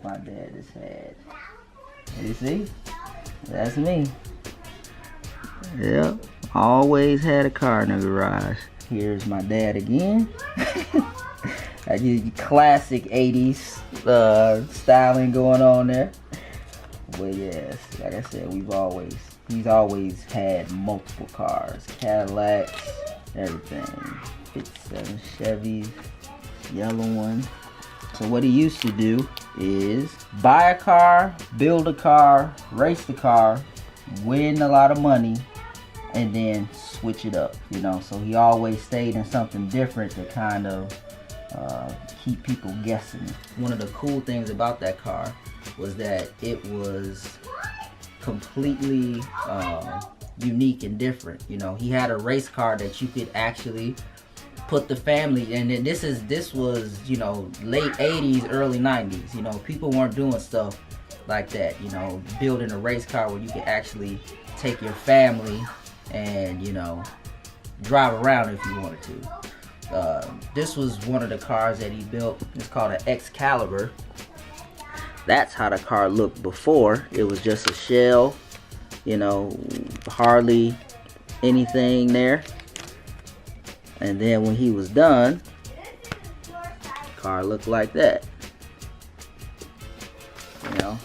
my dad has had. You see? That's me. Yep. Always had a car in the garage. Here's my dad again. Classic 80s styling going on there. But yes, like I said, he's always had multiple cars. Cadillacs, everything. 57 Chevys, yellow one. So what he used to do is buy a car, build a car, race the car, win a lot of money, and then switch it up, you know. So he always stayed in something different to kind of keep people guessing. One of the cool things about that car was that it was completely unique and different. You know, he had a race car that you could actually put the family, and then this was, you know, late 80s, early 90s. You know, people weren't doing stuff like that, you know, building a race car where you could actually take your family and, you know, drive around if you wanted to. This was one of the cars that he built. It's called an Excalibur. That's how the car looked before. It was just a shell, you know, hardly anything there. And then when he was done, the car looked like that. You know,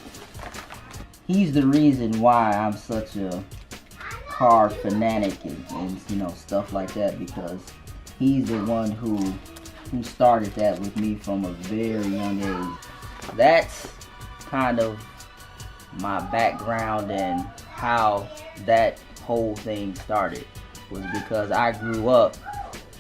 he's the reason why I'm such a car fanatic and you know, stuff like that, because he's the one who started that with me from a very young age. That's kind of my background and how that whole thing started, was because I grew up,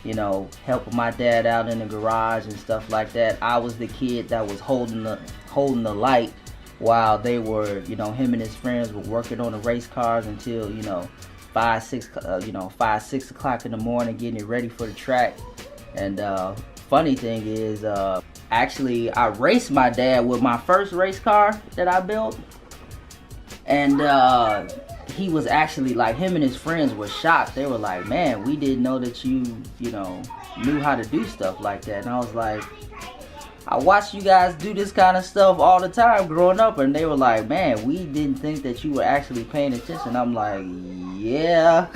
you know, helping my dad out in the garage and stuff like that. I was the kid that was holding the light while they were, you know, him and his friends were working on the race cars until, you know, 5, 6 o'clock in the morning, getting it ready for the track. And funny thing is, actually, I raced my dad with my first race car that I built, and he was actually, like, him and his friends were shocked. They were like, man, we didn't know that you know, knew how to do stuff like that. And I was like, I watched you guys do this kind of stuff all the time growing up. And they were like, man, we didn't think that you were actually paying attention. I'm like, yeah,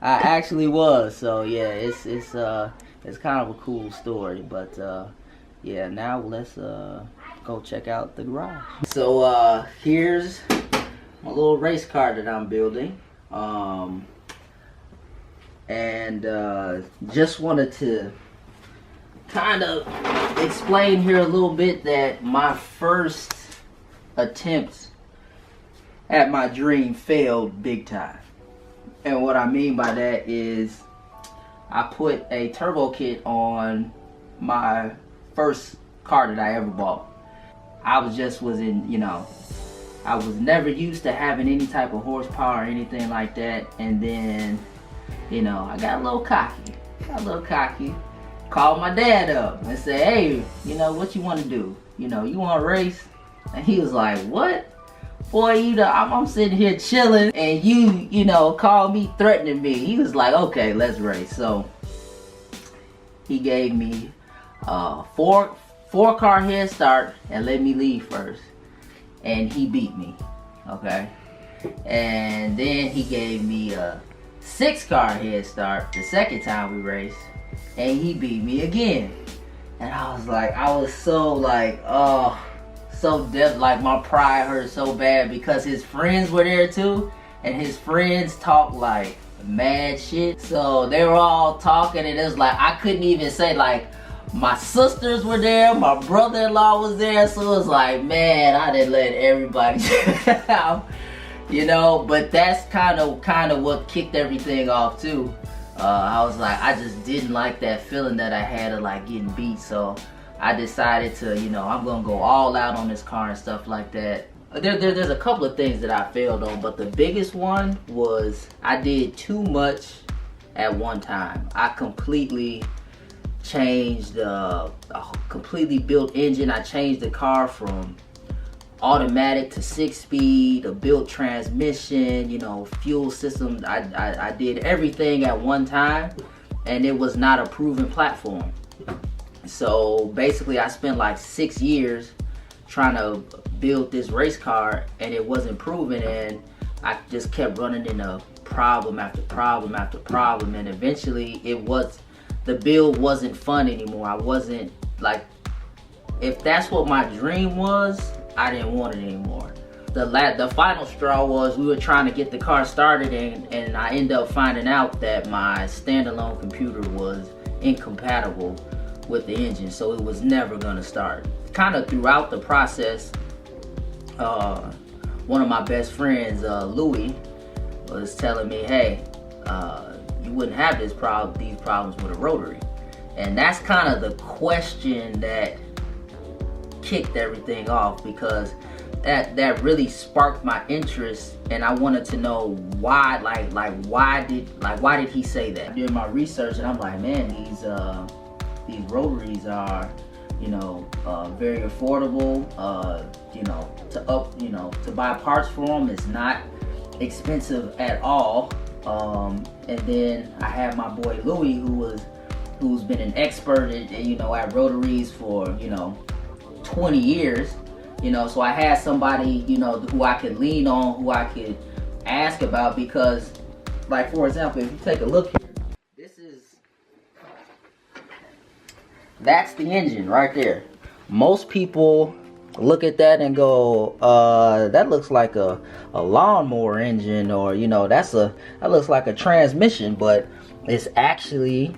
I actually was. So yeah, it's kind of a cool story. But yeah, now let's go check out the garage. So here's my little race car that I'm building, and just wanted to kind of explain here a little bit that my first attempt at my dream failed big time. And what I mean by that is I put a turbo kit on my first car that I ever bought. I was in, you know, I was never used to having any type of horsepower or anything like that. And then, you know, I got a little cocky. Called my dad up and said, hey, you know, what you want to do? You know, you want to race? And he was like, what? Boy, you know, I'm sitting here chilling and you know, call me threatening me. He was like, okay, let's race. So he gave me a four car head start and let me lead first. And he beat me, okay? And then he gave me a 6 car head start the second time we raced, and he beat me again. And I was so like, oh, so deaf, like my pride hurt so bad because his friends were there too, and his friends talked like mad shit. So they were all talking, and it was like, I couldn't even say, like, my sisters were there, my brother-in-law was there, so it was like, man, I didn't let everybody out, you know. But that's kind of what kicked everything off too. I was like, I just didn't like that feeling that I had of like getting beat, so I decided to, you know, I'm gonna go all out on this car and stuff like that. There's a couple of things that I failed on, but the biggest one was I did too much at one time. I completely changed a completely built engine. I changed the car from automatic to 6-speed, a built transmission, you know, fuel system. I did everything at one time, and it was not a proven platform. So basically I spent like 6 years trying to build this race car, and it wasn't proven, and I just kept running into problem after problem after problem, and eventually the build wasn't fun anymore. I wasn't like, if that's what my dream was, I didn't want it anymore. The final straw was we were trying to get the car started, and I ended up finding out that my standalone computer was incompatible with the engine, so it was never gonna start. Kind of throughout the process, one of my best friends, Louis, was telling me, hey, you wouldn't have these problems with a rotary. And that's kind of the question that kicked everything off, because that really sparked my interest, and I wanted to know why, why did he say that? Doing my research, and I'm like, man, these rotaries are, very affordable. To buy parts for them is not expensive at all. And then I have my boy Louis, who's been an expert at rotaries for 20 years. So I had somebody who I could lean on, who I could ask about, because, like, for example, if you take a look here, that's the engine right there. Most people look at that and go, that looks like a lawnmower engine, or that looks like a transmission, but it's actually,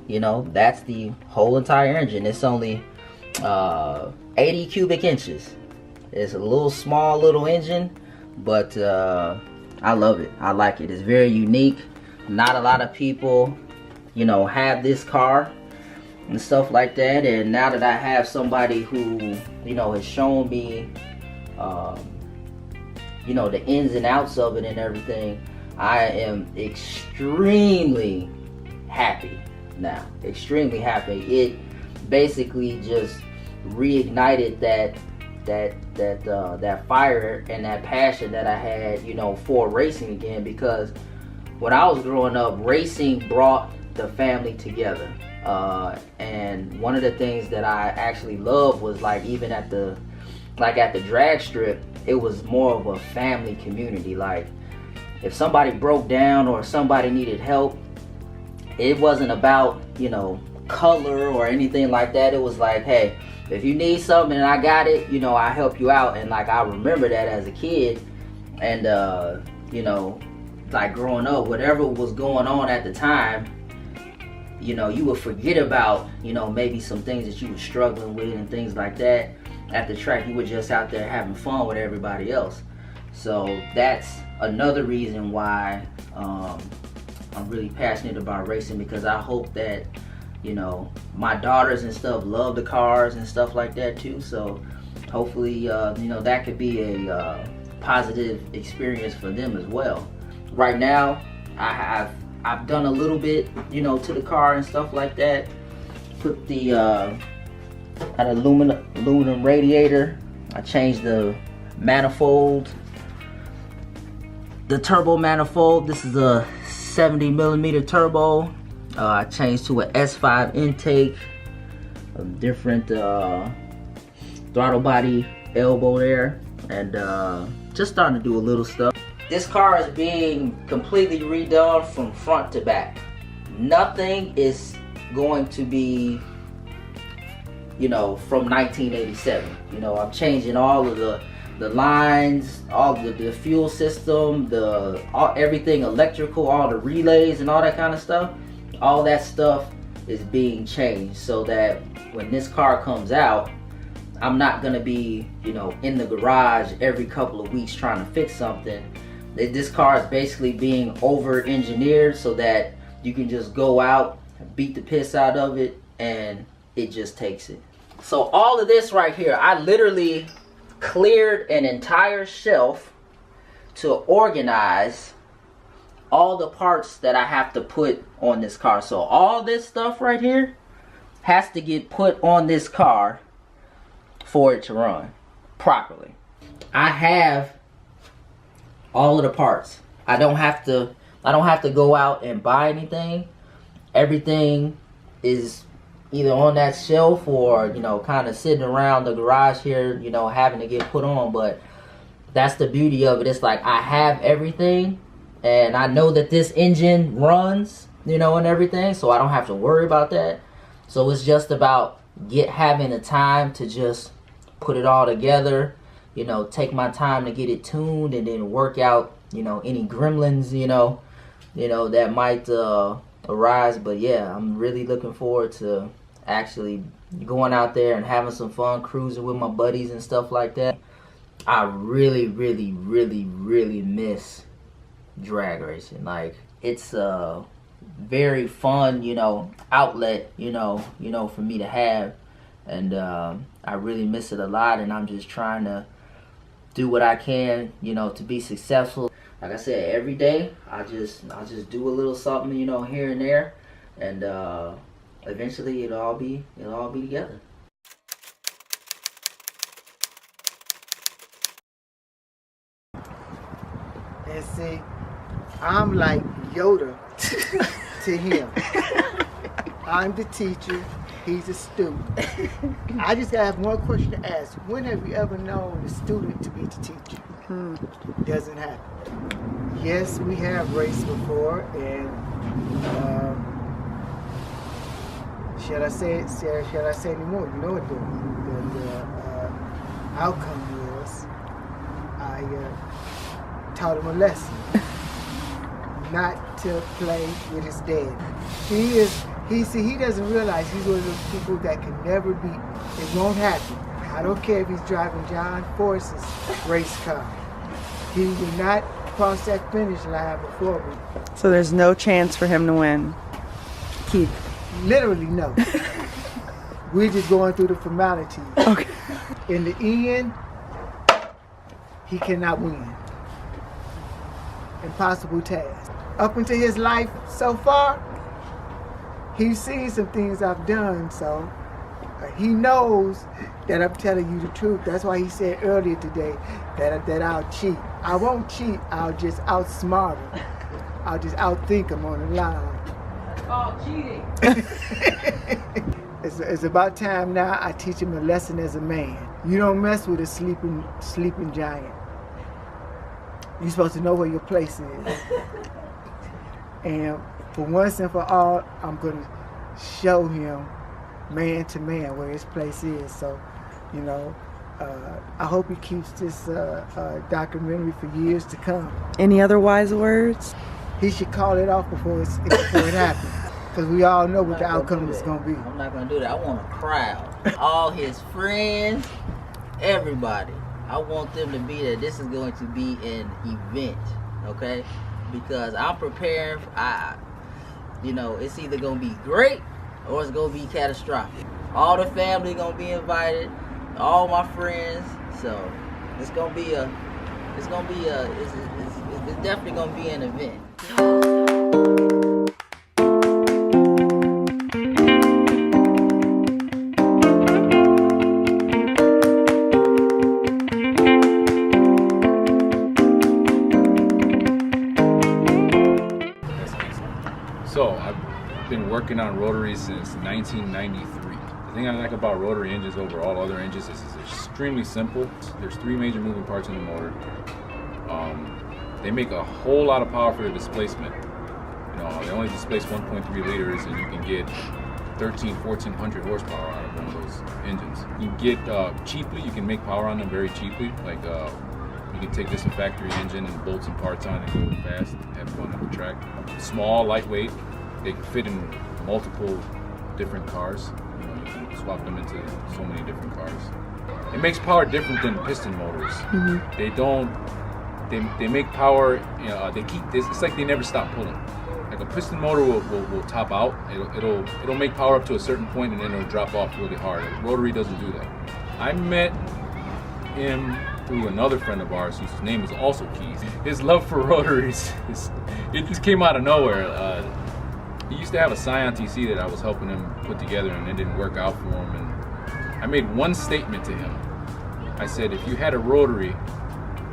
that's the whole entire engine. It's only 80 cubic inches. It's a small little engine, but I love it. I like it. It's very unique. Not a lot of people have this car and stuff like that. And now that I have somebody who has shown me the ins and outs of it and everything, I am extremely happy now. Extremely happy. It basically just reignited that fire and that passion that I had for racing again, because when I was growing up, racing brought the family together. And one of the things that I actually loved was, like, even at the drag strip, it was more of a family community. Like, if somebody broke down or somebody needed help, it wasn't about color or anything like that. It was like, hey, if you need something and I got it, I help you out. And like, I remember that as a kid, and like, growing up, whatever was going on at the time, you would forget about, maybe some things that you were struggling with and things like that. At the track, you were just out there having fun with everybody else. So that's another reason why I'm really passionate about racing, because I hope that, my daughters and stuff love the cars and stuff like that too. So hopefully, that could be a positive experience for them as well. Right now, I've done a little bit, to the car and stuff like that. Put the an aluminum radiator. I changed the manifold, the turbo manifold. This is a 70mm turbo. I changed to an S5 intake, a different throttle body elbow there, and just starting to do a little stuff. This car is being completely redone from front to back. Nothing is going to be, from 1987. I'm changing all of the lines, all the fuel system, everything electrical, all the relays and all that kind of stuff. All that stuff is being changed, so that when this car comes out, I'm not gonna be, in the garage every couple of weeks trying to fix something. This car is basically being over-engineered so that you can just go out, beat the piss out of it, and it just takes it. So all of this right here, I literally cleared an entire shelf to organize all the parts that I have to put on this car. So all this stuff right here has to get put on this car for it to run properly. I have all of the parts. I don't have to go out and buy anything. Everything is either on that shelf or, you know, kind of sitting around the garage here, you know, having to get put on. But that's the beauty of it. It's like I have everything, and I know that this engine runs, you know, and everything, so I don't have to worry about that. So it's just about having the time to just put it all together, you know, take my time to get it tuned, and then work out, you know, any gremlins, you know, that might arise. But yeah, I'm really looking forward to actually going out there and having some fun cruising with my buddies and stuff like that. I really, really, really, really miss drag racing. Like, it's a very fun, you know, outlet, you know, for me to have, and I really miss it a lot. And I'm just trying to do what I can, you know, to be successful. Like I said, every day I just do a little something, you know, here and there, and eventually it'll all be together. And see, I'm like Yoda to him. I'm the teacher, he's a student. I just have one question to ask. When have you ever known the student to be the teacher? Doesn't happen. Yes, we have raced before, and shall I say any more? You know what the outcome was. I taught him a lesson. Not to play with his dad. He doesn't realize he's one of those people that can never be, it won't happen. I don't care if he's driving John Force's race car. He will not cross that finish line before me. So there's no chance for him to win? Keith. Literally no. We're just going through the formalities. Okay. In the end, he cannot win. Impossible task. Up until his life so far, he's seen some things I've done, so he knows that I'm telling you the truth. That's why he said earlier today that I'll cheat. I won't cheat, I'll just outsmart him. I'll just outthink him on the line. That's called cheating. It's about time now I teach him a lesson as a man. You don't mess with a sleeping giant. You're supposed to know where your place is. And for once and for all, I'm going to show him man to man where his place is. So, you know, I hope he keeps this documentary for years to come. Any other wise words? He should call it off before it happens. Because we all know what the outcome is going to be. I'm not going to do that. I want a crowd. All his friends, everybody. I want them to be there. This is going to be an event, okay? Because I'm preparing. You know, it's either going to be great or it's going to be catastrophic. All the family going to be invited, all my friends. So it's going to be it's definitely going to be an event. So I've been working on rotaries since 1993. The thing I like about rotary engines over all other engines is it's extremely simple. There's 3 major moving parts in the motor. They make a whole lot of power for the displacement. You know, they only displace 1.3 liters, and you can get 1,400 horsepower out of one of those engines. You can get cheaply. You can make power on them very cheaply. Like you can take this a factory engine and bolt some parts on it and go fast, have fun on the track. Small, lightweight. They can fit in multiple different cars. You know, you can swap them into so many different cars. It makes power different than piston motors. Mm-hmm. They don't. They make power. You know, they keep this. It's like they never stop pulling. Like a piston motor will top out. It'll make power up to a certain point and then it'll drop off really hard. A rotary doesn't do that. I met him through another friend of ours whose name is also Keith. His love for rotaries, it just came out of nowhere. He used to have a Scion TC that I was helping him put together, and it didn't work out for him. And I made one statement to him. I said, if you had a rotary,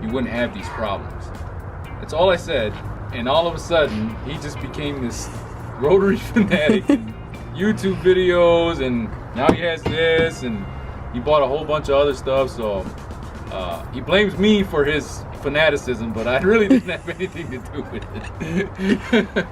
you wouldn't have these problems. That's all I said. And all of a sudden, he just became this rotary fanatic. And YouTube videos, and now he has this, and he bought a whole bunch of other stuff. So he blames me for his fanaticism, but I really didn't have anything to do with it.